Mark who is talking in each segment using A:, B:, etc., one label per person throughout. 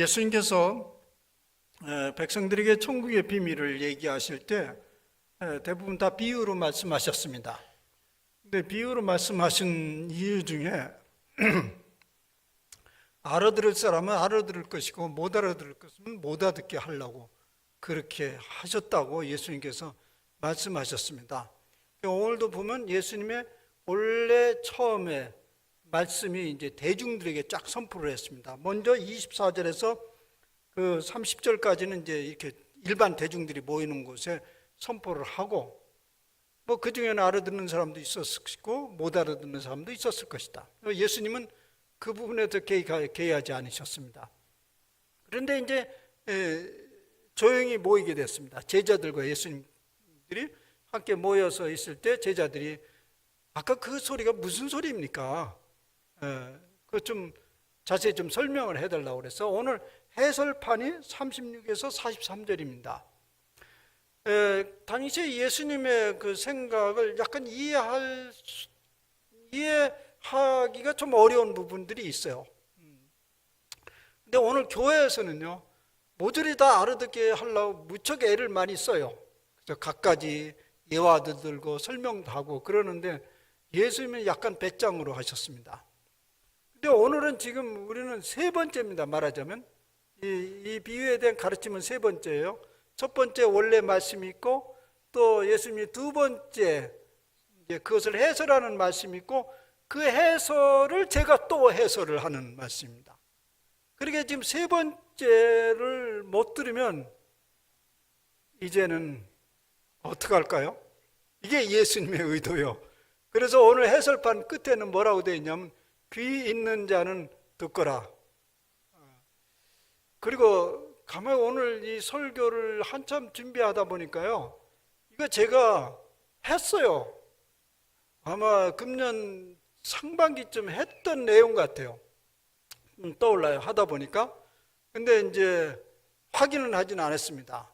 A: 예수님께서 백성들에게 천국의 비밀을 얘기하실 때 대부분 다 비유로 말씀하셨습니다. 근데 비유로 말씀하신 이유 중에 알아들을 사람은 알아들을 것이고 못 알아들을 것은 못 알아듣게 하려고 그렇게 하셨다고 예수님께서 말씀하셨습니다. 오늘도 보면 예수님의 원래 처음에 말씀이 이제 대중들에게 쫙 선포를 했습니다. 먼저 24절에서 그 30절까지는 이제 이렇게 일반 대중들이 모이는 곳에 선포를 하고 뭐 그 중에는 알아듣는 사람도 있었을 것이고 못 알아듣는 사람도 있었을 것이다. 예수님은 그 부분에서 개의하지 않으셨습니다. 그런데 이제 조용히 모이게 됐습니다. 제자들과 예수님들이 함께 모여서 있을 때 제자들이 아까 그 소리가 무슨 소리입니까? 그 좀 자세히 좀 설명을 해달라고 그래서 오늘 해설판이 36에서 43절입니다. 당시 예수님의 그 생각을 약간 이해하기가 좀 어려운 부분들이 있어요. 근데 오늘 교회에서는요, 모조리 다 알아듣게 하려고 무척 애를 많이 써요. 그래서 갖가지 예화도 들고 설명도 하고 그러는데 예수님은 약간 배짱으로 하셨습니다. 근데 오늘은 지금 우리는 세 번째입니다. 말하자면 이 비유에 대한 가르침은 세 번째예요. 첫 번째 원래 말씀이 있고 또 예수님이 두 번째 이제 그것을 해설하는 말씀이 있고 그 해설을 제가 또 해설을 하는 말씀입니다. 그러게 지금 세 번째를 못 들으면 이제는 어떻게 할까요? 이게 예수님의 의도요. 그래서 오늘 해설판 끝에는 뭐라고 되어 있냐면 귀 있는 자는 듣거라. 그리고 가만히 오늘 이 설교를 한참 준비하다 보니까요, 이거 제가 했어요. 아마 금년 상반기쯤 했던 내용 같아요. 떠올라요. 하다 보니까. 근데 이제 확인은 하진 않았습니다.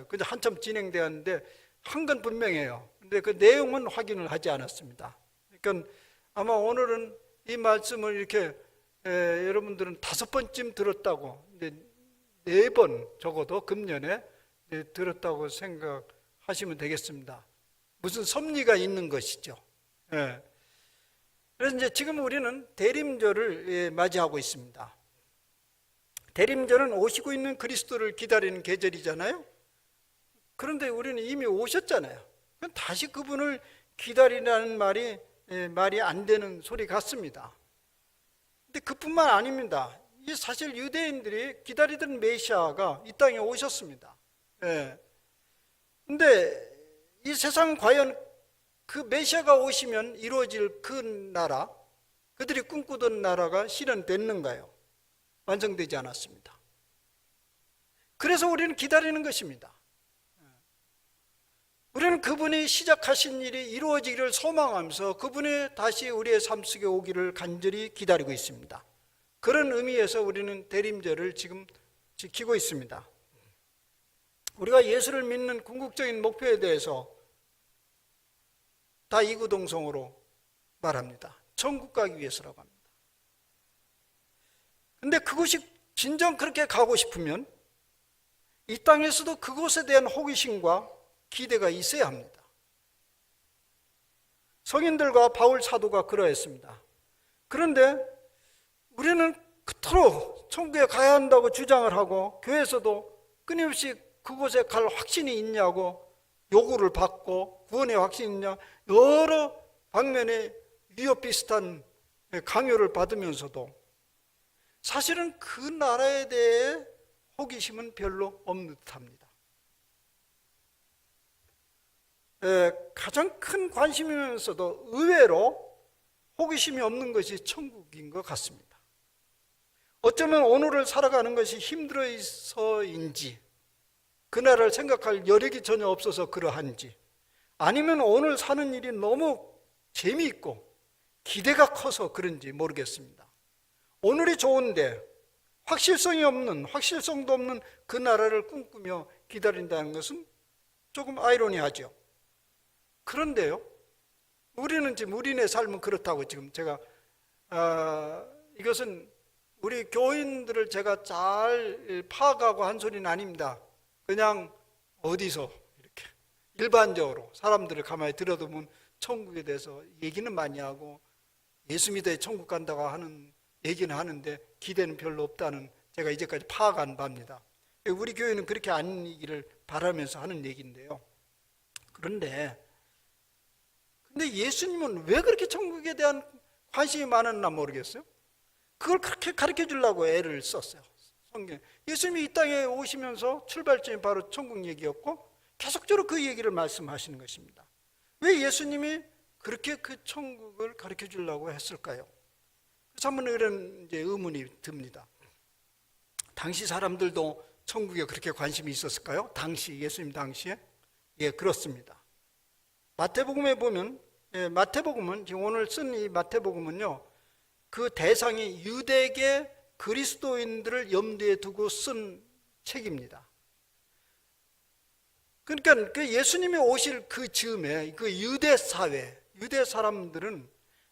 A: 근데 한참 진행되었는데 한 건 분명해요. 근데 그 내용은 확인을 하지 않았습니다. 그러니까 아마 오늘은 이 말씀을 이렇게 여러분들은 5번쯤 들었다고, 이제 4번 적어도 금년에 들었다고 생각하시면 되겠습니다. 무슨 섭리가 있는 것이죠. 그래서 이제 지금 우리는 대림절을 맞이하고 있습니다. 대림절은 오시고 있는 그리스도를 기다리는 계절이잖아요. 그런데 우리는 이미 오셨잖아요. 그럼 다시 그분을 기다리라는 말이 안 되는 소리 같습니다. 근데 그뿐만 아닙니다. 이 사실 유대인들이 기다리던 메시아가 이 땅에 오셨습니다. 근데 이 세상 과연 그 메시아가 오시면 이루어질 그 나라, 그들이 꿈꾸던 나라가 실현됐는가요? 완성되지 않았습니다. 그래서 우리는 기다리는 것입니다. 우리는 그분이 시작하신 일이 이루어지기를 소망하면서 그분이 다시 우리의 삶 속에 오기를 간절히 기다리고 있습니다. 그런 의미에서 우리는 대림절을 지금 지키고 있습니다. 우리가 예수를 믿는 궁극적인 목표에 대해서 다 이구동성으로 말합니다. 천국 가기 위해서라고 합니다. 근데 그곳이 진정 그렇게 가고 싶으면 이 땅에서도 그곳에 대한 호기심과 기대가 있어야 합니다. 성인들과 바울 사도가 그러했습니다. 그런데 우리는 그토록 천국에 가야 한다고 주장을 하고 교회에서도 끊임없이 그곳에 갈 확신이 있냐고 요구를 받고 구원의 확신이 있냐 여러 방면의 위협 비슷한 강요를 받으면서도 사실은 그 나라에 대해 호기심은 별로 없는 듯합니다. 가장 큰 관심이면서도 의외로 호기심이 없는 것이 천국인 것 같습니다. 어쩌면 오늘을 살아가는 것이 힘들어서인지 그날을 생각할 여력이 전혀 없어서 그러한지 아니면 오늘 사는 일이 너무 재미있고 기대가 커서 그런지 모르겠습니다. 오늘이 좋은데 확실성도 없는 그 나라를 꿈꾸며 기다린다는 것은 조금 아이러니하죠. 그런데요, 우리는 지금 우리네 삶은 그렇다고 지금 제가 이것은 우리 교인들을 제가 잘 파악하고 한 소리는 아닙니다. 그냥 어디서 이렇게 일반적으로 사람들을 가만히 들여다보면 천국에 대해서 얘기는 많이 하고 예수 믿어야 천국 간다고 하는 얘기는 하는데 기대는 별로 없다는 제가 이제까지 파악한 바입니다. 우리 교회는 그렇게 아니기를 바라면서 하는 얘기인데요. 근데 예수님은 왜 그렇게 천국에 대한 관심이 많았나 모르겠어요. 그걸 그렇게 가르쳐 주려고 애를 썼어요. 성경. 예수님이 이 땅에 오시면서 출발점이 바로 천국 얘기였고 계속적으로 그 얘기를 말씀하시는 것입니다. 왜 예수님이 그렇게 그 천국을 가르쳐 주려고 했을까요? 그래서 한번 이런 이제 의문이 듭니다. 당시 사람들도 천국에 그렇게 관심이 있었을까요? 당시 예수님 당시에? 예, 그렇습니다. 마태복음에 보면 마태복음은 지금 오늘 쓴 이 마태복음은요. 그 대상이 유대계 그리스도인들을 염두에 두고 쓴 책입니다. 그러니까 그 예수님이 오실 그 즈음에 그 유대 사회, 유대 사람들은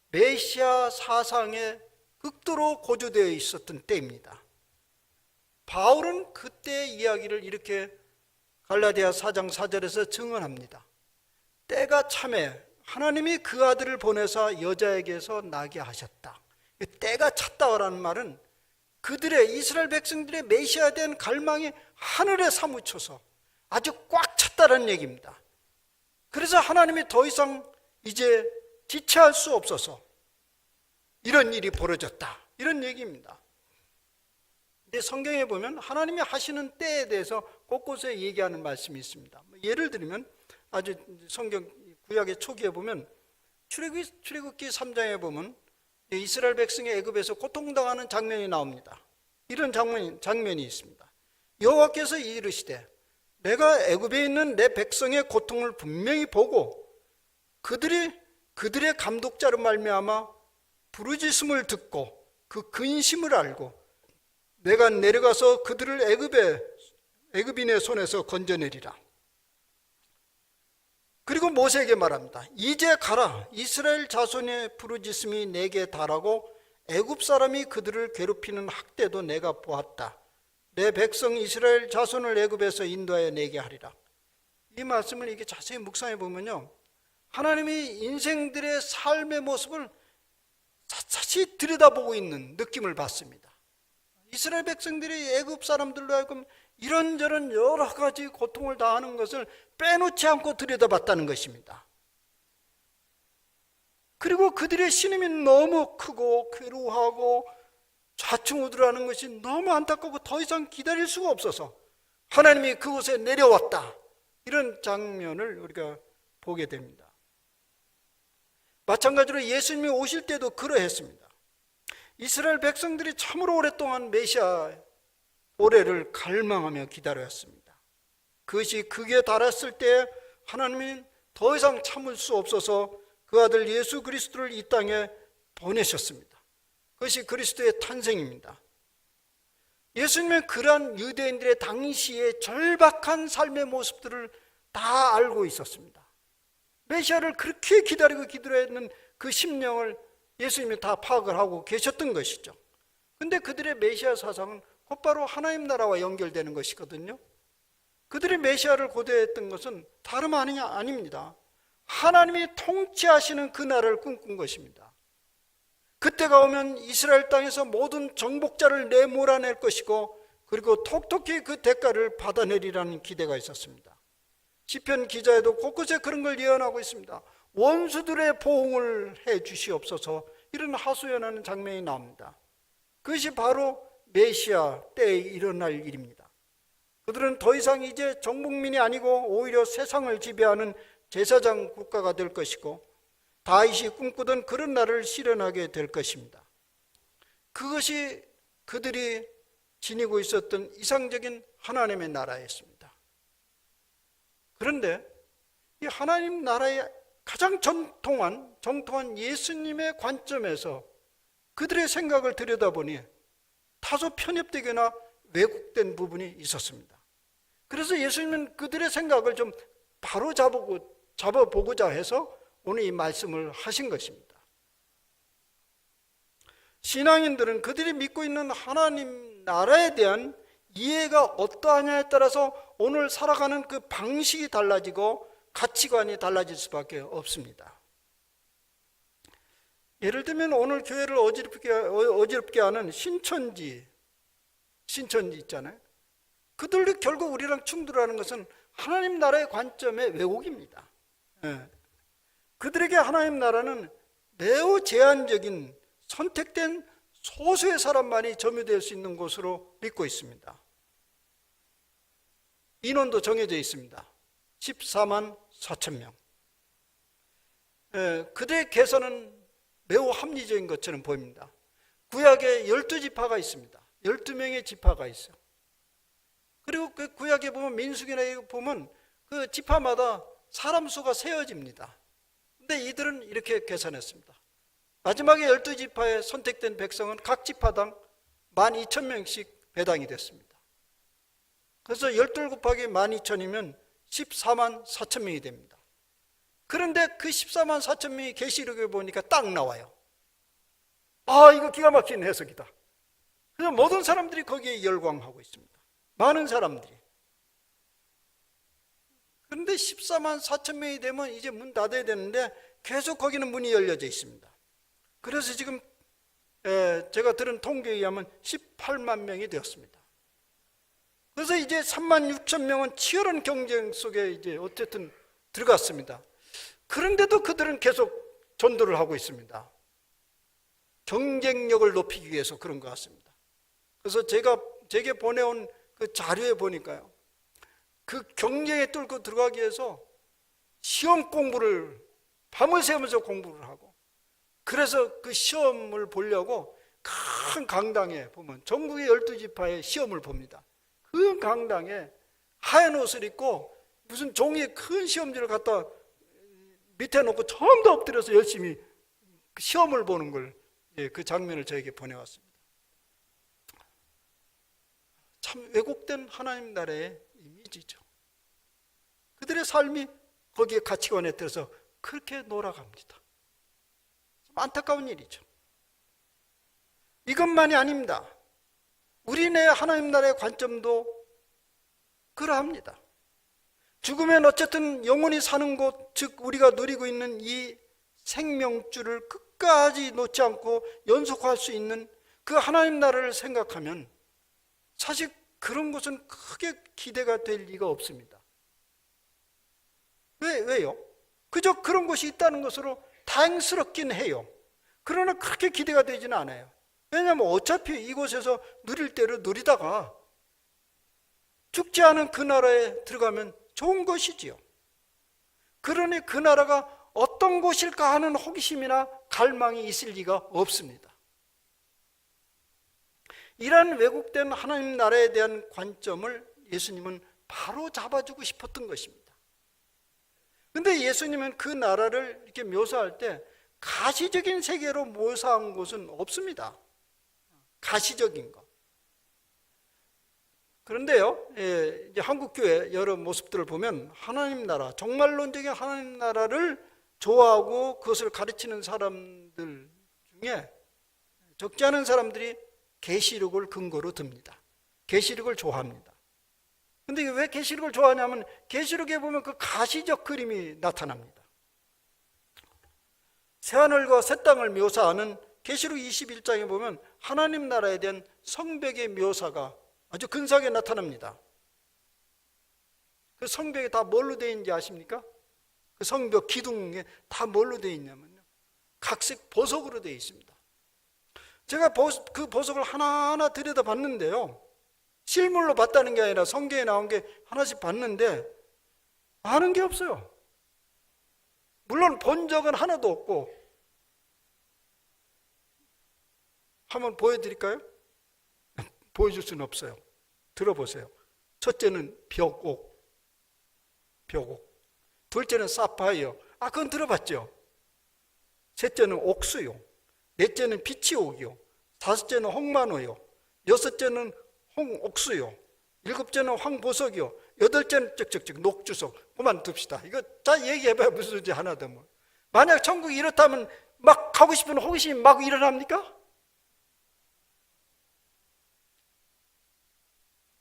A: 메시아 사상에 극도로 고조되어 있었던 때입니다. 바울은 그때 이야기를 이렇게 갈라디아 4장 4절에서 증언합니다. 때가 참에 하나님이 그 아들을 보내사 여자에게서 나게 하셨다. 때가 찼다라는 말은 그들의 이스라엘 백성들의 메시아에 대한 갈망이 하늘에 사무쳐서 아주 꽉 찼다는 얘기입니다. 그래서 하나님이 더 이상 이제 지체할 수 없어서 이런 일이 벌어졌다, 이런 얘기입니다. 근데 성경에 보면 하나님이 하시는 때에 대해서 곳곳에 얘기하는 말씀이 있습니다. 예를 들면 아주 성경 구약의 초기에 보면 출애굽기 3장에 보면 이스라엘 백성이 애굽에서 고통당하는 장면이 나옵니다. 이런 장면이 있습니다. 여호와께서 이르시되 내가 애굽에 있는 내 백성의 고통을 분명히 보고 그들의 감독자로 말미암아 부르짖음을 듣고 그 근심을 알고 내가 내려가서 그들을 애굽인의 손에서 건져내리라. 그리고 모세에게 말합니다. 이제 가라. 이스라엘 자손의 부르짖음이 내게 달하고 애굽 사람이 그들을 괴롭히는 학대도 내가 보았다. 내 백성 이스라엘 자손을 애굽에서 인도하여 내게 하리라. 이 말씀을 이렇게 자세히 묵상해 보면요, 하나님이 인생들의 삶의 모습을 샅샅이 들여다보고 있는 느낌을 받습니다. 이스라엘 백성들이 애굽 사람들로 하여금 이런저런 여러 가지 고통을 당하는 것을 빼놓지 않고 들여다봤다는 것입니다. 그리고 그들의 신음이 너무 크고 괴로워하고 좌충우돌하는 것이 너무 안타깝고 더 이상 기다릴 수가 없어서 하나님이 그곳에 내려왔다, 이런 장면을 우리가 보게 됩니다. 마찬가지로 예수님이 오실 때도 그러했습니다. 이스라엘 백성들이 참으로 오랫동안 메시아 올해를 갈망하며 기다렸습니다. 그것이 극에 달했을 때 하나님이 더 이상 참을 수 없어서 그 아들 예수 그리스도를 이 땅에 보내셨습니다. 그것이 그리스도의 탄생입니다. 예수님은 그러한 유대인들의 당시의 절박한 삶의 모습들을 다 알고 있었습니다. 메시아를 그렇게 기다리고 기다렸는 그 심령을 예수님이 다 파악을 하고 계셨던 것이죠. 그런데 그들의 메시아 사상은 곧바로 하나님 나라와 연결되는 것이거든요. 그들이 메시아를 고대했던 것은 다름 아닙니다. 하나님이 통치하시는 그 나라를 꿈꾼 것입니다. 그때가 오면 이스라엘 땅에서 모든 정복자를 내몰아낼 것이고 그리고 톡톡히 그 대가를 받아내리라는 기대가 있었습니다. 시편 기자에도 곳곳에 그런 걸 예언하고 있습니다. 원수들의 보응을 해 주시옵소서, 이런 하소연하는 장면이 나옵니다. 그것이 바로 메시아 때에 일어날 일입니다. 그들은 더 이상 이제 정복민이 아니고 오히려 세상을 지배하는 제사장 국가가 될 것이고 다윗이 꿈꾸던 그런 날을 실현하게 될 것입니다. 그것이 그들이 지니고 있었던 이상적인 하나님의 나라였습니다. 그런데 이 하나님 나라의 가장 정통한 예수님의 관점에서 그들의 생각을 들여다보니 다소 편협되거나 왜곡된 부분이 있었습니다. 그래서 예수님은 그들의 생각을 좀 바로 잡아보고자 해서 오늘 이 말씀을 하신 것입니다. 신앙인들은 그들이 믿고 있는 하나님 나라에 대한 이해가 어떠하냐에 따라서 오늘 살아가는 그 방식이 달라지고 가치관이 달라질 수밖에 없습니다. 예를 들면 오늘 교회를 어지럽게 하는 신천지 있잖아요. 그들도 결국 우리랑 충돌하는 것은 하나님 나라의 관점의 왜곡입니다. 그들에게 하나님 나라는 매우 제한적인 선택된 소수의 사람만이 점유될 수 있는 곳으로 믿고 있습니다. 인원도 정해져 있습니다. 14만 4천 명. 그들의 계산은 매우 합리적인 것처럼 보입니다. 구약에 12지파가 있습니다. 12명의 지파가 있어요. 그리고 그 구약에 보면 민수기나 보면 그 지파마다 사람 수가 세어집니다. 근데 이들은 이렇게 계산했습니다. 마지막에 12지파에 선택된 백성은 각 지파당 12,000명씩 배당이 됐습니다. 그래서 12 곱하기 12,000이면 14만 4천 명이 됩니다. 그런데 그 14만 4천 명이 계시록에 보니까 딱 나와요. 아, 이거 기가 막힌 해석이다. 그래서 모든 사람들이 거기에 열광하고 있습니다. 많은 사람들이. 그런데 14만 4천 명이 되면 이제 문 닫아야 되는데 계속 거기는 문이 열려져 있습니다. 그래서 지금 제가 들은 통계에 의하면 18만 명이 되었습니다. 그래서 이제 3만 6천 명은 치열한 경쟁 속에 이제 어쨌든 들어갔습니다. 그런데도 그들은 계속 전도를 하고 있습니다. 경쟁력을 높이기 위해서 그런 것 같습니다. 그래서 제게 보내온 그 자료에 보니까요, 그 경쟁에 뚫고 들어가기 위해서 시험 공부를 밤을 새면서 공부를 하고, 그래서 그 시험을 보려고 큰 강당에 보면 전국의 12지파의 시험을 봅니다. 그 강당에 하얀 옷을 입고 무슨 종이에 큰 시험지를 갖다 밑에 놓고 처음도 엎드려서 열심히 시험을 보는 걸, 그 장면을 저에게 보내왔습니다. 참 왜곡된 하나님 나라의 이미지죠. 그들의 삶이 거기에 가치관에 따라서 그렇게 놀아갑니다. 참 안타까운 일이죠. 이것만이 아닙니다. 우리네 하나님 나라의 관점도 그러합니다. 죽으면 어쨌든 영원히 사는 곳, 즉 우리가 누리고 있는 이 생명줄을 끝까지 놓지 않고 연속할 수 있는 그 하나님 나라를 생각하면 사실 그런 것은 크게 기대가 될 리가 없습니다. 왜요? 그저 그런 것이 있다는 것으로 다행스럽긴 해요. 그러나 그렇게 기대가 되지는 않아요. 왜냐하면 어차피 이곳에서 누릴 대로 누리다가 죽지 않은 그 나라에 들어가면 좋은 것이지요. 그러니 그 나라가 어떤 곳일까 하는 호기심이나 갈망이 있을 리가 없습니다. 이러한 왜곡된 하나님 나라에 대한 관점을 예수님은 바로 잡아주고 싶었던 것입니다. 그런데 예수님은 그 나라를 이렇게 묘사할 때 가시적인 세계로 묘사한 곳은 없습니다. 가시적인 것. 그런데요, 이제 한국교회 여러 모습들을 보면 하나님 나라, 정말론적인 하나님 나라를 좋아하고 그것을 가르치는 사람들 중에 적지 않은 사람들이 계시록을 근거로 듭니다. 계시록을 좋아합니다. 그런데 왜 계시록을 좋아하냐면 계시록에 보면 그 가시적 그림이 나타납니다. 새하늘과 새 땅을 묘사하는 계시록 21장에 보면 하나님 나라에 대한 성벽의 묘사가 아주 근사하게 나타납니다. 그 성벽이 다 뭘로 되어 있는지 아십니까? 그 성벽 기둥에 다 뭘로 되어 있냐면요, 각색 보석으로 되어 있습니다. 제가 그 보석을 하나하나 들여다봤는데요, 실물로 봤다는 게 아니라 성경에 나온 게 하나씩 봤는데 아는 게 없어요. 물론 본 적은 하나도 없고. 한번 보여드릴까요? 보여줄 수는 없어요. 들어보세요. 첫째는 벽옥. 둘째는 사파이어. 그건 들어봤죠? 셋째는 옥수요. 넷째는 피치옥이요. 다섯째는 홍만호요. 여섯째는 홍옥수요. 일곱째는 황보석이요. 여덟째는 녹주석. 그만둡시다. 이거 다 얘기해봐야 무슨 소리 하나도 뭐. 만약 천국이 이렇다면 막 가고 싶은 호기심이 막 일어납니까?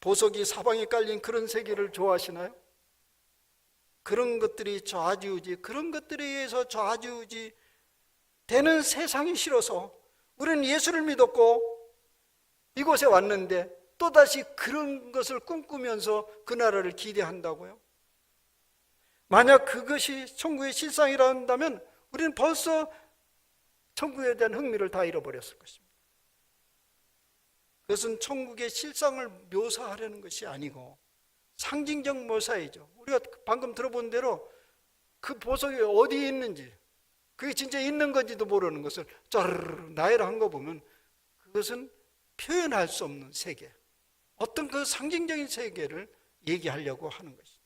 A: 보석이 사방에 깔린 그런 세계를 좋아하시나요? 그런 것들이 좌지우지, 그런 것들에 의해서 좌지우지 되는 세상이 싫어서 우리는 예수를 믿었고 이곳에 왔는데 또다시 그런 것을 꿈꾸면서 그 나라를 기대한다고요? 만약 그것이 천국의 실상이라 한다면 우리는 벌써 천국에 대한 흥미를 다 잃어버렸을 것입니다. 그것은 천국의 실상을 묘사하려는 것이 아니고 상징적 묘사이죠. 우리가 방금 들어본 대로 그 보석이 어디에 있는지, 그게 진짜 있는 건지도 모르는 것을 짜르르 나열을 한 거 보면 그것은 표현할 수 없는 세계, 어떤 그 상징적인 세계를 얘기하려고 하는 것이죠.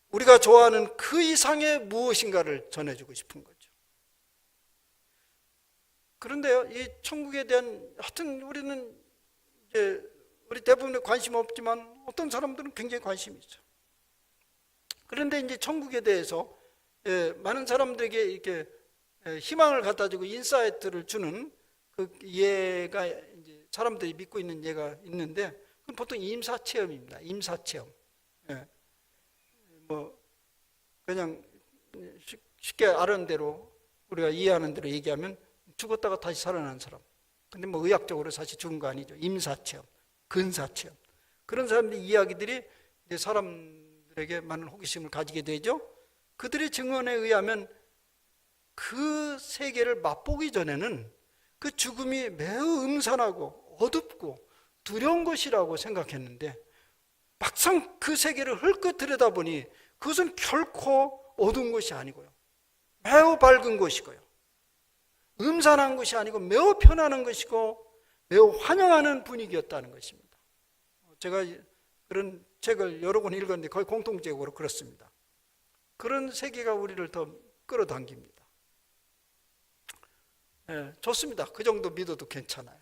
A: 우리가 좋아하는 그 이상의 무엇인가를 전해주고 싶은 거죠. 그런데요, 이 천국에 대한, 하여튼 우리는 이제 우리 대부분의 관심 없지만 어떤 사람들은 굉장히 관심이 있죠. 그런데 이제 천국에 대해서 많은 사람들에게 이렇게 희망을 갖다 주고 인사이트를 주는 그 예가 이제 사람들이 믿고 있는 예가 있는데 그건 보통 임사체험입니다. 임사체험. 뭐 그냥 쉽게 아는 대로 우리가 이해하는 대로 얘기하면 죽었다가 다시 살아난 사람. 근데 뭐 의학적으로 사실 죽은 거 아니죠. 임사체험, 근사체험. 그런 사람들의 이야기들이 이제 사람들에게 많은 호기심을 가지게 되죠. 그들의 증언에 의하면 그 세계를 맛보기 전에는 그 죽음이 매우 음산하고 어둡고 두려운 것이라고 생각했는데 막상 그 세계를 흘끗 들여다보니 그것은 결코 어두운 것이 아니고요, 매우 밝은 것이고요, 음산한 것이 아니고 매우 편안한 것이고 매우 환영하는 분위기였다는 것입니다. 제가 그런 책을 여러 권 읽었는데 거의 공통적으로 그렇습니다. 그런 세계가 우리를 더 끌어당깁니다. 좋습니다. 그 정도 믿어도 괜찮아요.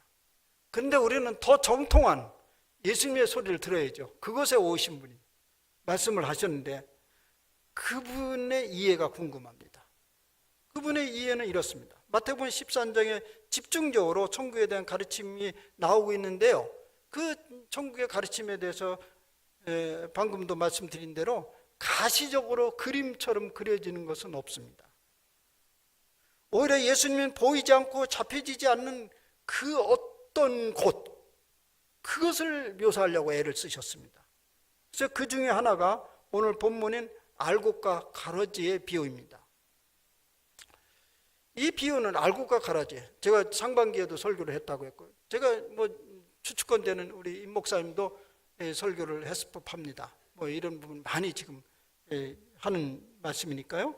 A: 그런데 우리는 더 정통한 예수님의 소리를 들어야죠. 그곳에 오신 분이 말씀을 하셨는데 그분의 이해가 궁금합니다. 그분의 이해는 이렇습니다. 마태복음 13장에 집중적으로 천국에 대한 가르침이 나오고 있는데요, 그 천국의 가르침에 대해서 방금도 말씀드린 대로 가시적으로 그림처럼 그려지는 것은 없습니다. 오히려 예수님은 보이지 않고 잡혀지지 않는 그 어떤 곳, 그것을 묘사하려고 애를 쓰셨습니다. 그래서 그 중에 하나가 오늘 본문인 알곡과 가라지의 비유입니다. 이 비유는 알곡과 가라지, 제가 상반기에도 설교를 했다고 했고요, 제가 뭐 추측건되는 우리 임 목사님도 설교를 했을 법합니다. 뭐 이런 부분 많이 지금 하는 말씀이니까요.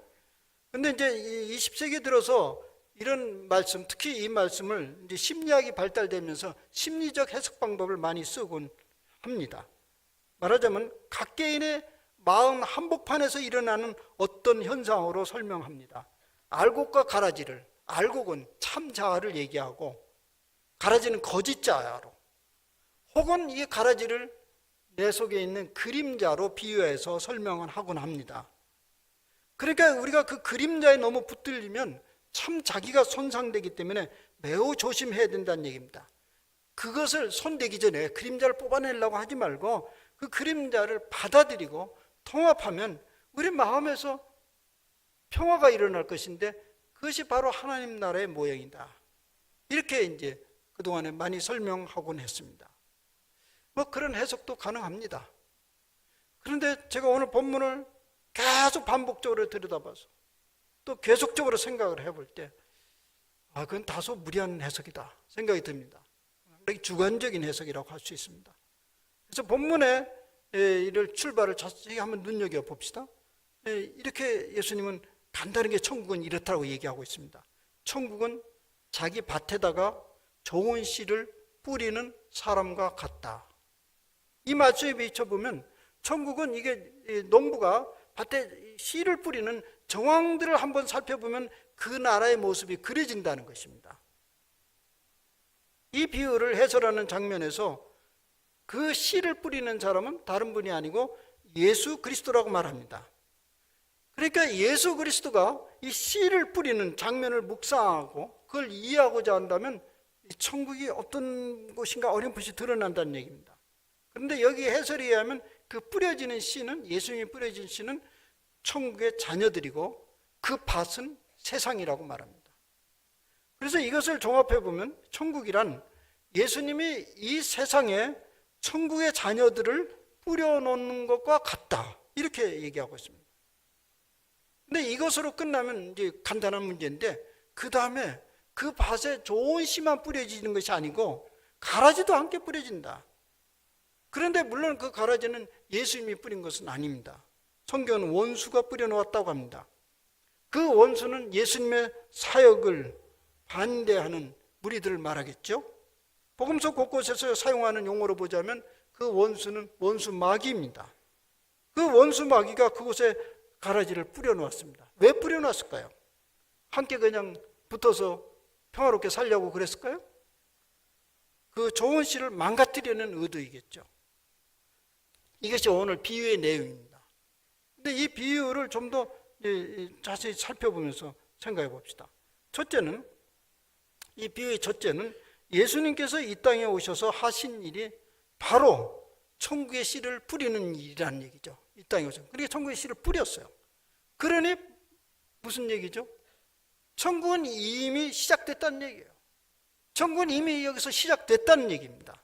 A: 근데 이제 20세기 들어서 이런 말씀, 특히 이 말씀을 이제 심리학이 발달되면서 심리적 해석 방법을 많이 쓰곤 합니다. 말하자면 각 개인의 마음 한복판에서 일어나는 어떤 현상으로 설명합니다. 알곡과 가라지를, 알곡은 참 자아를 얘기하고 가라지는 거짓 자아로, 혹은 이 가라지를 내 속에 있는 그림자로 비유해서 설명을 하곤 합니다. 그러니까 우리가 그 그림자에 너무 붙들리면 참 자기가 손상되기 때문에 매우 조심해야 된다는 얘기입니다. 그것을 손대기 전에 그림자를 뽑아내려고 하지 말고 그 그림자를 받아들이고 통합하면 우리 마음에서 평화가 일어날 것인데 그것이 바로 하나님 나라의 모형이다. 이렇게 이제 그동안에 많이 설명하곤 했습니다. 뭐 그런 해석도 가능합니다. 그런데 제가 오늘 본문을 계속 반복적으로 들여다봐서 또 계속적으로 생각을 해볼 때 그건 다소 무리한 해석이다 생각이 듭니다. 주관적인 해석이라고 할 수 있습니다. 그래서 본문에 이를 출발을 자세히 한번 눈여겨봅시다. 이렇게 예수님은 간단하게 천국은 이렇다고 얘기하고 있습니다. 천국은 자기 밭에다가 좋은 씨를 뿌리는 사람과 같다. 이 말씀에 비춰보면 천국은 이게 농부가 밭에 씨를 뿌리는 정황들을 한번 살펴보면 그 나라의 모습이 그려진다는 것입니다. 이 비유를 해설하는 장면에서 그 씨를 뿌리는 사람은 다른 분이 아니고 예수 그리스도라고 말합니다. 그러니까 예수 그리스도가 이 씨를 뿌리는 장면을 묵상하고 그걸 이해하고자 한다면 이 천국이 어떤 곳인가 어렴풋이 드러난다는 얘기입니다. 그런데 여기 해설에 의하면 그 뿌려지는 씨는, 예수님이 뿌려진 씨는 천국의 자녀들이고 그 밭은 세상이라고 말합니다. 그래서 이것을 종합해 보면 천국이란 예수님이 이 세상에 천국의 자녀들을 뿌려놓는 것과 같다, 이렇게 얘기하고 있습니다. 근데 이것으로 끝나면 이제 간단한 문제인데, 그 다음에 그 밭에 좋은 씨만 뿌려지는 것이 아니고 가라지도 함께 뿌려진다. 그런데 물론 그 가라지는 예수님이 뿌린 것은 아닙니다. 성경은 원수가 뿌려놓았다고 합니다. 그 원수는 예수님의 사역을 반대하는 무리들을 말하겠죠. 복음서 곳곳에서 사용하는 용어로 보자면 그 원수는 원수 마귀입니다. 그 원수 마귀가 그곳에 가라지를 뿌려놓았습니다. 왜 뿌려놨을까요? 함께 그냥 붙어서 평화롭게 살려고 그랬을까요? 그 좋은 씨를 망가뜨리는 의도이겠죠. 이것이 오늘 비유의 내용입니다. 근데 이 비유를 좀 더 자세히 살펴보면서 생각해 봅시다. 첫째는, 이 비유의 첫째는 예수님께서 이 땅에 오셔서 하신 일이 바로 천국의 씨를 뿌리는 일이라는 얘기죠. 이 땅에 오셔서. 그러니까 천국의 씨를 뿌렸어요. 그러니 무슨 얘기죠? 천국은 이미 시작됐다는 얘기예요. 천국은 이미 여기서 시작됐다는 얘기입니다.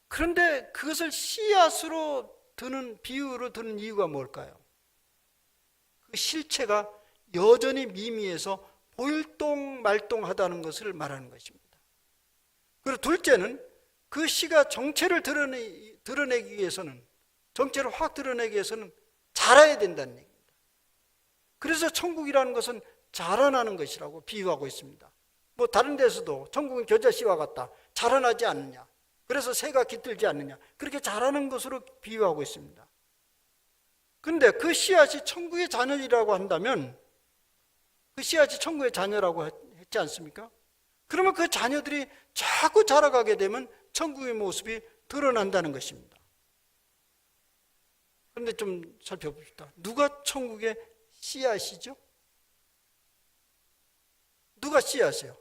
A: 그런데 그것을 씨앗으로 드는, 비유로 드는 이유가 뭘까요? 그 실체가 여전히 미미해서 보일동말동하다는 것을 말하는 것입니다. 그리고 둘째는 그 씨가 정체를 드러내기 위해서는, 정체를 확 드러내기 위해서는 자라야 된다는 얘기입니다. 그래서 천국이라는 것은 자라나는 것이라고 비유하고 있습니다. 뭐 다른 데서도 천국은 겨자씨와 같다, 자라나지 않느냐, 그래서 새가 깃들지 않느냐, 그렇게 자라는 것으로 비유하고 있습니다. 그런데 그 씨앗이 천국의 자녀이라고 한다면, 그 씨앗이 천국의 자녀라고 했지 않습니까? 그러면 그 자녀들이 자꾸 자라가게 되면 천국의 모습이 드러난다는 것입니다. 그런데 좀 살펴봅시다. 누가 천국의 씨앗이죠? 누가 씨앗이에요?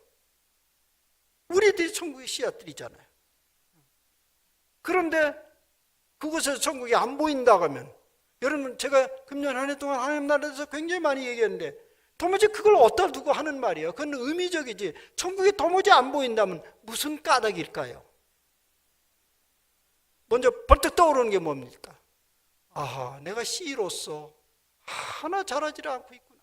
A: 우리들이 천국의 씨앗들이잖아요. 그런데 그곳에서 천국이 안 보인다고 하면, 여러분, 제가 금년 한 해 동안 하나님 나라에서 굉장히 많이 얘기했는데 도무지 그걸 어디다 두고 하는 말이에요. 그건 의미적이지. 천국이 도무지 안 보인다면 무슨 까닭일까요? 먼저 벌떡 떠오르는 게 뭡니까? 아하, 내가 씨로서 하나 자라지를 않고 있구나.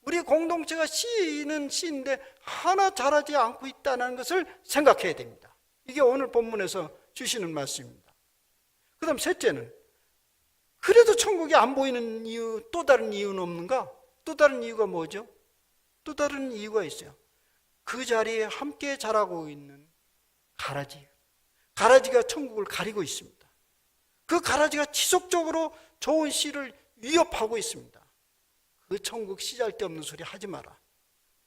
A: 우리 공동체가 씨는 씨인데 하나 자라지 않고 있다는 것을 생각해야 됩니다. 이게 오늘 본문에서 주시는 말씀입니다. 그 다음 셋째는, 그래도 천국이 안 보이는 이유, 또 다른 이유는 없는가? 또 다른 이유가 뭐죠? 또 다른 이유가 있어요. 그 자리에 함께 자라고 있는 가라지가 천국을 가리고 있습니다. 그 가라지가 지속적으로 좋은 씨를 위협하고 있습니다. 그 천국 시잘데없는 소리 하지 마라.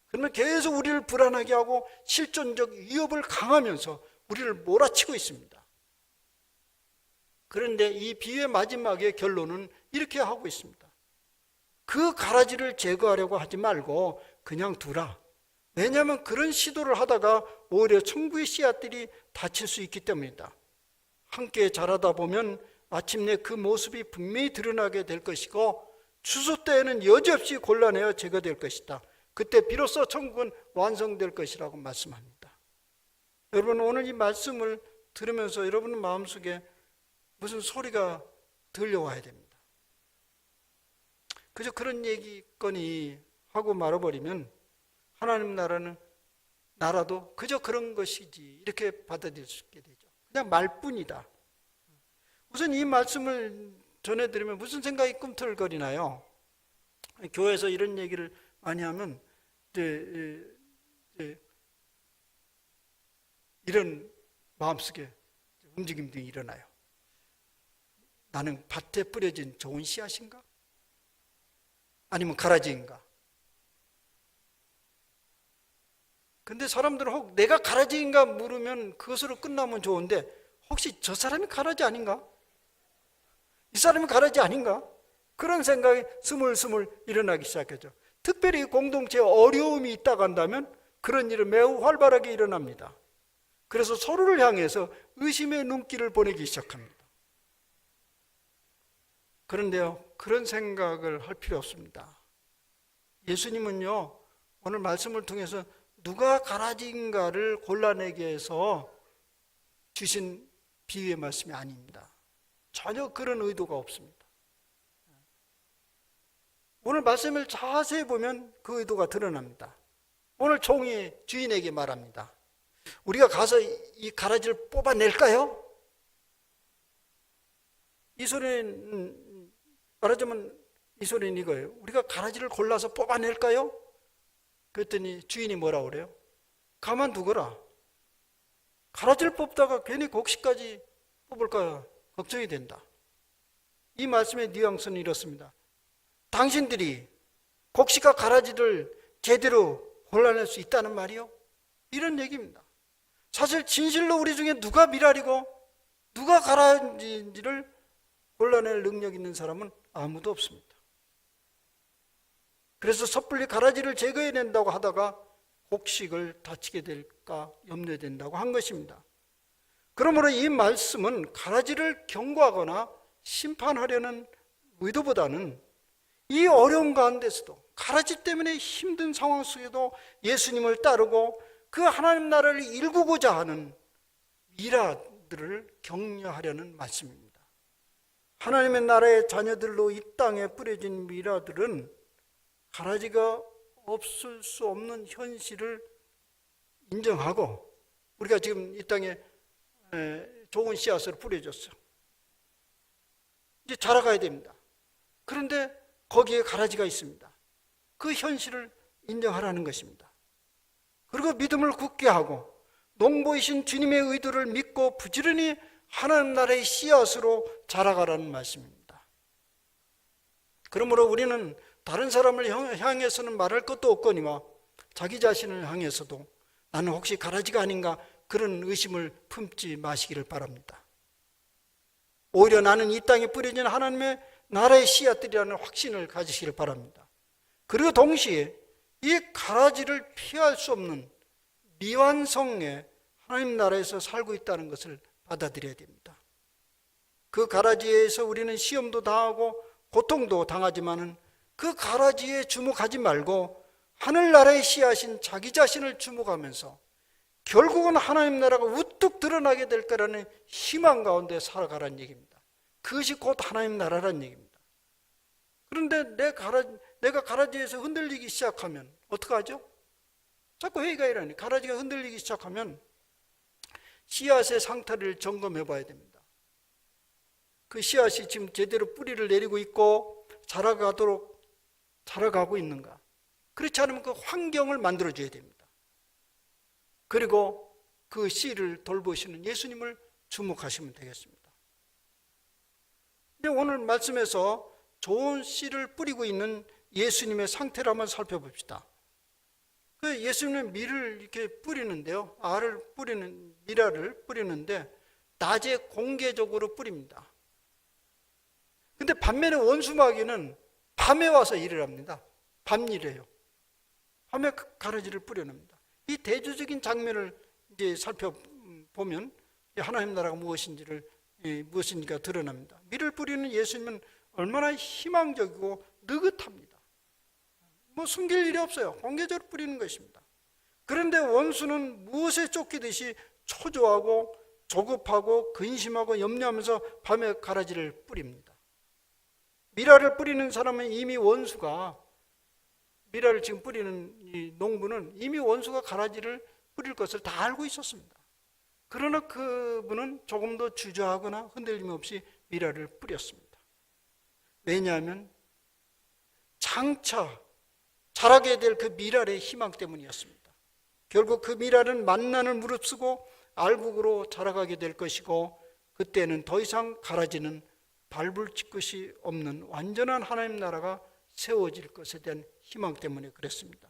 A: 그러면 계속 우리를 불안하게 하고 실존적 위협을 강하면서 우리를 몰아치고 있습니다. 그런데 이 비유의 마지막의 결론은 이렇게 하고 있습니다. 그 가라지를 제거하려고 하지 말고 그냥 두라. 왜냐하면 그런 시도를 하다가 오히려 천국의 씨앗들이 다칠 수 있기 때문이다. 함께 자라다 보면 마침내 그 모습이 분명히 드러나게 될 것이고 추수 때에는 여지없이 곤란해야 제거될 것이다. 그때 비로소 천국은 완성될 것이라고 말씀합니다. 여러분, 오늘 이 말씀을 들으면서 여러분 마음속에 무슨 소리가 들려와야 됩니다. 그저 그런 얘기거니 하고 말아버리면 하나님 나라도 그저 그런 것이지 이렇게 받아들일 수 있게 되죠. 그냥 말뿐이다. 우선 이 말씀을 전해드리면 무슨 생각이 꿈틀거리나요? 교회에서 이런 얘기를 많이 하면 이런 마음속에 움직임들이 일어나요. 나는 밭에 뿌려진 좋은 씨앗인가? 아니면 가라지인가? 근데 사람들은 혹 내가 가라지인가 물으면 그것으로 끝나면 좋은데 혹시 저 사람이 가라지 아닌가? 이 사람이 가라지 아닌가? 그런 생각이 스물스물 일어나기 시작하죠. 특별히 공동체에 어려움이 있다고 한다면 그런 일은 매우 활발하게 일어납니다. 그래서 서로를 향해서 의심의 눈길을 보내기 시작합니다. 그런데요, 그런 생각을 할 필요 없습니다. 예수님은요, 오늘 말씀을 통해서 누가 가라지인가를 골라내기 위해서 주신 비유의 말씀이 아닙니다. 전혀 그런 의도가 없습니다. 오늘 말씀을 자세히 보면 그 의도가 드러납니다. 오늘 종이 주인에게 말합니다. 우리가 가서 이 가라지를 뽑아낼까요? 이 소리는, 말하자면 이 소리는 이거예요. 우리가 가라지를 골라서 뽑아낼까요? 그랬더니 주인이 뭐라고 그래요? 가만두거라. 가라지를 뽑다가 괜히 곡식까지 뽑을까 걱정이 된다. 이 말씀의 뉘앙스는 이렇습니다. 당신들이 곡식과 가라지를 제대로 골라낼 수 있다는 말이요? 이런 얘기입니다. 사실 진실로 우리 중에 누가 미랄이고 누가 가라지인지를 골라낼 능력 있는 사람은 아무도 없습니다. 그래서 섣불리 가라지를 제거해낸다고 하다가 곡식을 다치게 될까 염려된다고 한 것입니다. 그러므로 이 말씀은 가라지를 경고하거나 심판하려는 의도보다는 이 어려운 가운데서도 가라지 때문에 힘든 상황 속에도 예수님을 따르고 그 하나님 나라를 일구고자 하는 미라들을 격려하려는 말씀입니다. 하나님의 나라의 자녀들로 이 땅에 뿌려진 미라들은 가라지가 없을 수 없는 현실을 인정하고 우리가 지금 이 땅에 좋은 씨앗을 뿌려줬어요. 이제 자라가야 됩니다. 그런데 거기에 가라지가 있습니다. 그 현실을 인정하라는 것입니다. 그리고 믿음을 굳게 하고 농부이신 주님의 의도를 믿고 부지런히 하나님 나라의 씨앗으로 자라가라는 말씀입니다. 그러므로 우리는 다른 사람을 향해서는 말할 것도 없거니와 자기 자신을 향해서도 나는 혹시 가라지가 아닌가 그런 의심을 품지 마시기를 바랍니다. 오히려 나는 이 땅에 뿌려진 하나님의 나라의 씨앗들이라는 확신을 가지시기를 바랍니다. 그리고 동시에 이 가라지를 피할 수 없는 미완성의 하나님 나라에서 살고 있다는 것을 받아들여야 됩니다. 그 가라지에서 우리는 시험도 당하고 고통도 당하지만은 그 가라지에 주목하지 말고 하늘나라의 씨앗인 자기 자신을 주목하면서 결국은 하나님 나라가 우뚝 드러나게 될 거라는 희망 가운데 살아가라는 얘기입니다. 그것이 곧 하나님 나라라는 얘기입니다. 그런데 내가 가라지에서 흔들리기 시작하면 어떡하죠? 자꾸 회의가 일어나니 가라지가 흔들리기 시작하면 씨앗의 상태를 점검해 봐야 됩니다. 그 씨앗이 지금 제대로 뿌리를 내리고 있고 자라가고 있는가? 그렇지 않으면 그 환경을 만들어줘야 됩니다. 그리고 그 씨를 돌보시는 예수님을 주목하시면 되겠습니다. 근데 오늘 말씀에서 좋은 씨를 뿌리고 있는 예수님의 상태를 한번 살펴봅시다. 그 예수님은 밀을 이렇게 뿌리는데요. 미라를 뿌리는데 낮에 공개적으로 뿌립니다. 근데 반면에 원수마귀는 밤에 와서 일을 합니다. 밤일이에요. 밤에 가라지를 뿌려냅니다. 이 대조적인 장면을 이제 살펴보면 하나님 나라가 무엇인지가 드러납니다. 밀을 뿌리는 예수님은 얼마나 희망적이고 느긋합니다. 뭐 숨길 일이 없어요. 공개적으로 뿌리는 것입니다. 그런데 원수는 무엇에 쫓기듯이 초조하고 조급하고 근심하고 염려하면서 밤에 가라지를 뿌립니다. 미라를 뿌리는 사람은 이미 원수가 미라를 지금 뿌리는 이 농부는 이미 원수가 가라지를 뿌릴 것을 다 알고 있었습니다. 그러나 그분은 조금도 주저하거나 흔들림 없이 미라를 뿌렸습니다. 왜냐하면 장차 자라게 될 그 미랄의 희망 때문이었습니다. 결국 그 미랄은 만난을 무릅쓰고 알곡으로 자라가게 될 것이고 그때는 더 이상 가라지는 밟을 것이 없는 완전한 하나님 나라가 세워질 것에 대한 희망 때문에 그랬습니다.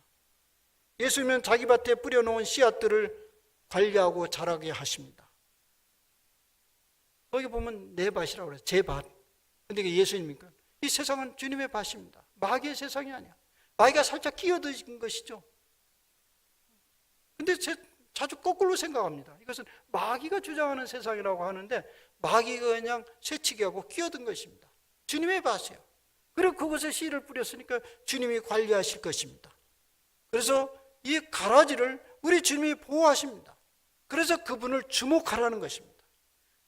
A: 예수님은 자기 밭에 뿌려놓은 씨앗들을 관리하고 자라게 하십니다. 거기 보면 내 밭이라고 그래요. 제 밭. 근데 이게 예수님입니까? 이 세상은 주님의 밭입니다. 마귀의 세상이 아니야. 마귀가 살짝 끼어든 것이죠. 근데 자주 거꾸로 생각합니다. 이것은 마귀가 주장하는 세상이라고 하는데 마귀가 그냥 새치기하고 끼어든 것입니다. 주님의 밭이에요. 그리고 그곳에 씨를 뿌렸으니까 주님이 관리하실 것입니다. 그래서 이 가라지를 우리 주님이 보호하십니다. 그래서 그분을 주목하라는 것입니다.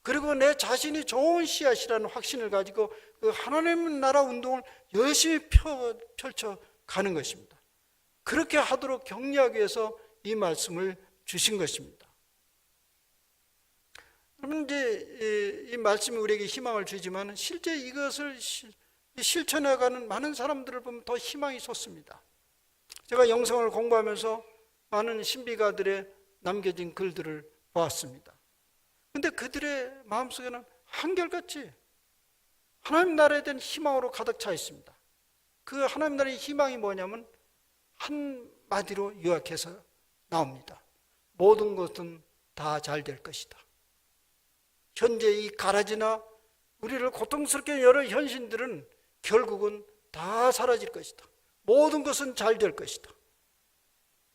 A: 그리고 내 자신이 좋은 씨앗이라는 확신을 가지고 그 하나님 나라 운동을 열심히 펼쳐가는 것입니다. 그렇게 하도록 격려하기 위해서 이 말씀을 주신 것입니다. 그러면 이제 이 말씀이 우리에게 희망을 주지만 실제 이것을 실천해가는 많은 사람들을 보면 더 희망이 솟습니다. 제가 영성을 공부하면서 많은 신비가들의 남겨진 글들을 보았습니다. 근데 그들의 마음속에는 한결같이 하나님 나라에 대한 희망으로 가득 차 있습니다. 그 하나님 나라의 희망이 뭐냐면 한마디로 요약해서 나옵니다. 모든 것은 다 잘 될 것이다. 현재 이 가라지나 우리를 고통스럽게 여러 현실들은 결국은 다 사라질 것이다. 모든 것은 잘 될 것이다.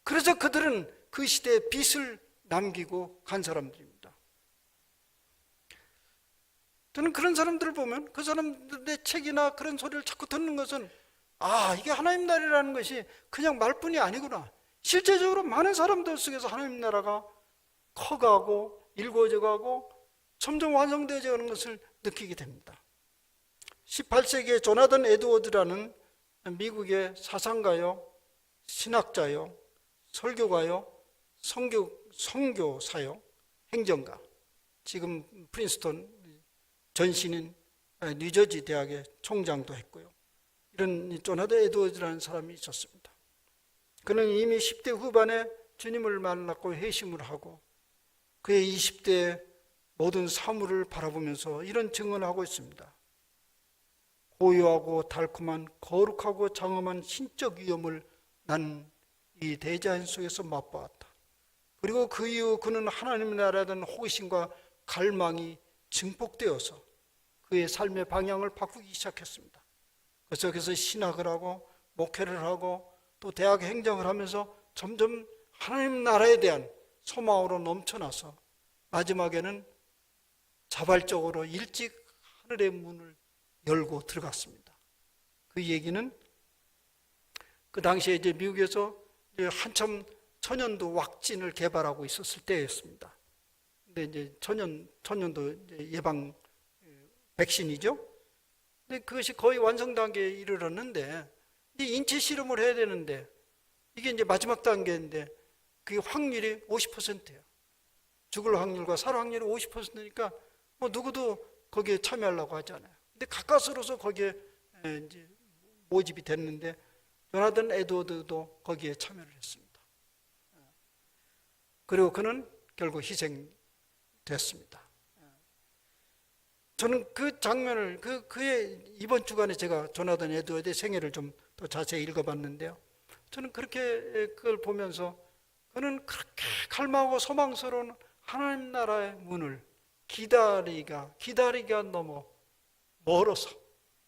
A: 그래서 그들은 그 시대에 빛을 남기고 간 사람들입니다. 저는 그런 사람들을 보면 그 사람들의 책이나 그런 소리를 자꾸 듣는 것은 이게 하나님 나라라는 것이 그냥 말뿐이 아니구나. 실제적으로 많은 사람들 속에서 하나님 나라가 커가고 일궈져가고 점점 완성되어져 가는 것을 느끼게 됩니다. 18세기에 조나단 에드워드라는 미국의 사상가요, 신학자요, 설교가요, 선교사요, 행정가, 지금 프린스턴 전신인 뉴저지 대학의 총장도 했고요. 이런 조나단 에드워드라는 사람이 있었습니다. 그는 이미 10대 후반에 주님을 만났고 회심을 하고 그의 20대의 모든 사물을 바라보면서 이런 증언을 하고 있습니다. 고요하고 달콤한 거룩하고 장엄한 신적 위험을 난 이 대자연 속에서 맛보았다. 그리고 그 이후 그는 하나님의 나라에 대한 호기심과 갈망이 증폭되어서 그의 삶의 방향을 바꾸기 시작했습니다. 그래서 신학을 하고 목회를 하고 또 대학 행정을 하면서 점점 하나님 나라에 대한 소망으로 넘쳐나서 마지막에는 자발적으로 일찍 하늘의 문을 열고 들어갔습니다. 그 얘기는 그 당시에 이제 미국에서 한참 천연두 왁진을 개발하고 있었을 때였습니다. 근데 이제 천연두 예방 백신이죠. 근데 그것이 거의 완성 단계에 이르렀는데 이제 인체 실험을 해야 되는데 이게 이제 마지막 단계인데 그게 확률이 50%예요. 죽을 확률과 살 확률이 50%니까 뭐 누구도 거기에 참여하려고 하지 않아요. 근데 가까스로서 거기에 이제 모집이 됐는데 조나단 에드워드도 거기에 참여를 했습니다. 그리고 그는 결국 희생됐습니다. 저는 그 장면을 그의 이번 주간에 제가 조나단 에드워드의 생애를 좀 더 자세히 읽어봤는데요. 저는 그렇게 그걸 보면서 그는 그렇게 갈망하고 소망스러운 하나님 나라의 문을 기다리기가 너무 멀어서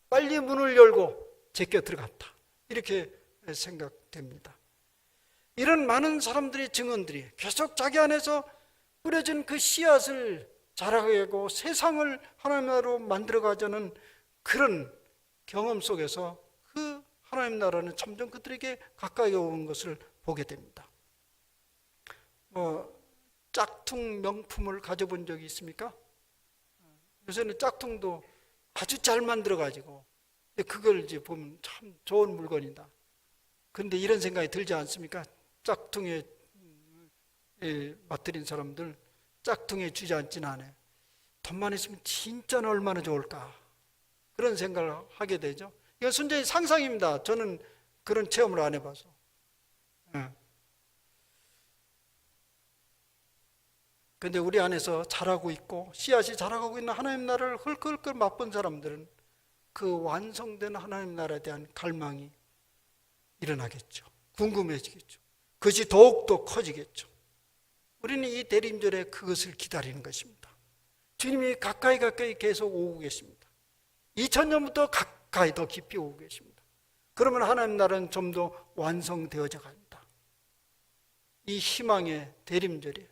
A: 빨리 문을 열고 제껴 들어갔다. 이렇게 생각됩니다. 이런 많은 사람들의 증언들이 계속 자기 안에서 뿌려진 그 씨앗을 자라게 하고 세상을 하나님 나라로 만들어가자는 그런 경험 속에서 그 하나님 나라는 점점 그들에게 가까이 오는 것을 보게 됩니다. 짝퉁 명품을 가져본 적이 있습니까? 요새는 짝퉁도 아주 잘 만들어가지고 그걸 이제 보면 참 좋은 물건이다. 그런데 이런 생각이 들지 않습니까? 짝퉁에 맞들인 사람들 짝퉁에 주저앉지는 않아요. 돈만 있으면 진짜는 얼마나 좋을까 그런 생각을 하게 되죠. 이건 순전히 상상입니다. 저는 그런 체험을 안 해봐서. 그런데 우리 안에서 자라고 있고 씨앗이 자라가고 있는 하나님 나라를 헐끌헐끌 맛본 사람들은 그 완성된 하나님 나라에 대한 갈망이 일어나겠죠. 궁금해지겠죠. 그것이 더욱더 커지겠죠. 우리는 이 대림절에 그것을 기다리는 것입니다. 주님이 가까이 계속 오고 계십니다. 2000년부터 가까이 더 깊이 오고 계십니다. 그러면 하나님 나라는 좀 더 완성되어져 간다. 이 희망의 대림절이에요.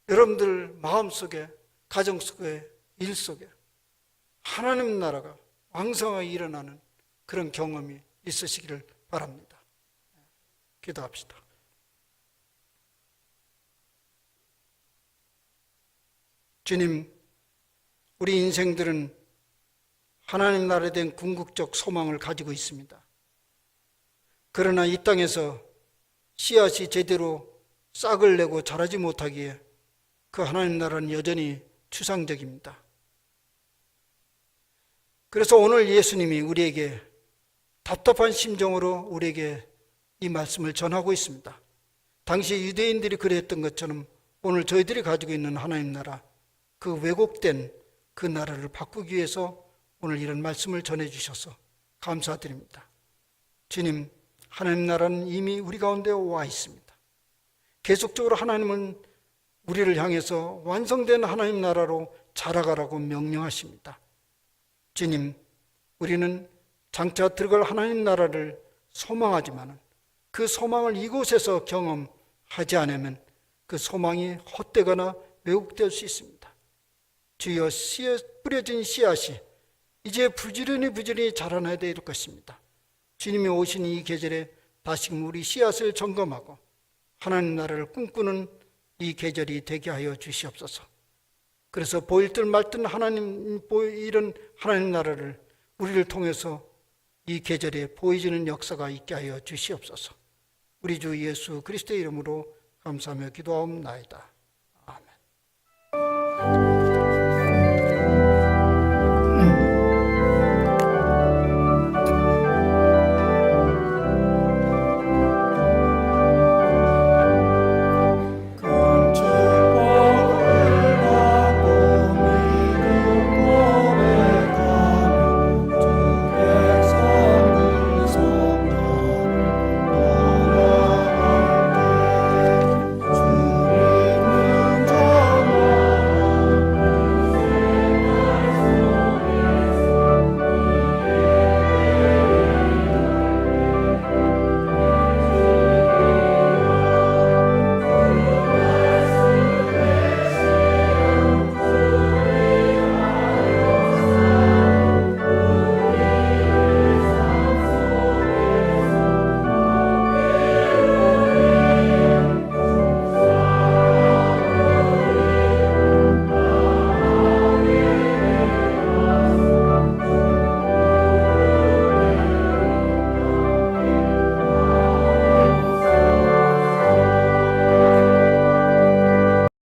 A: 여러분들 마음속에, 가정 속에, 일 속에 하나님 나라가 왕성하게 일어나는 그런 경험이 있으시기를 바랍니다. 기도합시다. 주님, 우리 인생들은 하나님 나라에 대한 궁극적 소망을 가지고 있습니다. 그러나 이 땅에서 씨앗이 제대로 싹을 내고 자라지 못하기에 그 하나님 나라는 여전히 추상적입니다. 그래서 오늘 예수님이 우리에게 답답한 심정으로 우리에게 이 말씀을 전하고 있습니다. 당시 유대인들이 그랬던 것처럼 오늘 저희들이 가지고 있는 하나님 나라, 그 왜곡된 그 나라를 바꾸기 위해서 오늘 이런 말씀을 전해주셔서 감사드립니다. 주님, 하나님 나라는 이미 우리 가운데 와 있습니다. 계속적으로 하나님은 우리를 향해서 완성된 하나님 나라로 자라가라고 명령하십니다. 주님, 우리는 장차 들어갈 하나님 나라를 소망하지만 그 소망을 이곳에서 경험하지 않으면 그 소망이 헛되거나 왜곡될 수 있습니다. 주여, 뿌려진 씨앗이 이제 부지런히 자라나야 될 것입니다. 주님이 오신 이 계절에 다시금 우리 씨앗을 점검하고 하나님 나라를 꿈꾸는 이 계절이 되게 하여 주시옵소서. 그래서 보일 듯 말 듯 이런 하나님 나라를 우리를 통해서 이 계절에 보여지는 역사가 있게 하여 주시옵소서. 우리 주 예수 그리스도의 이름으로 감사하며 기도하옵나이다.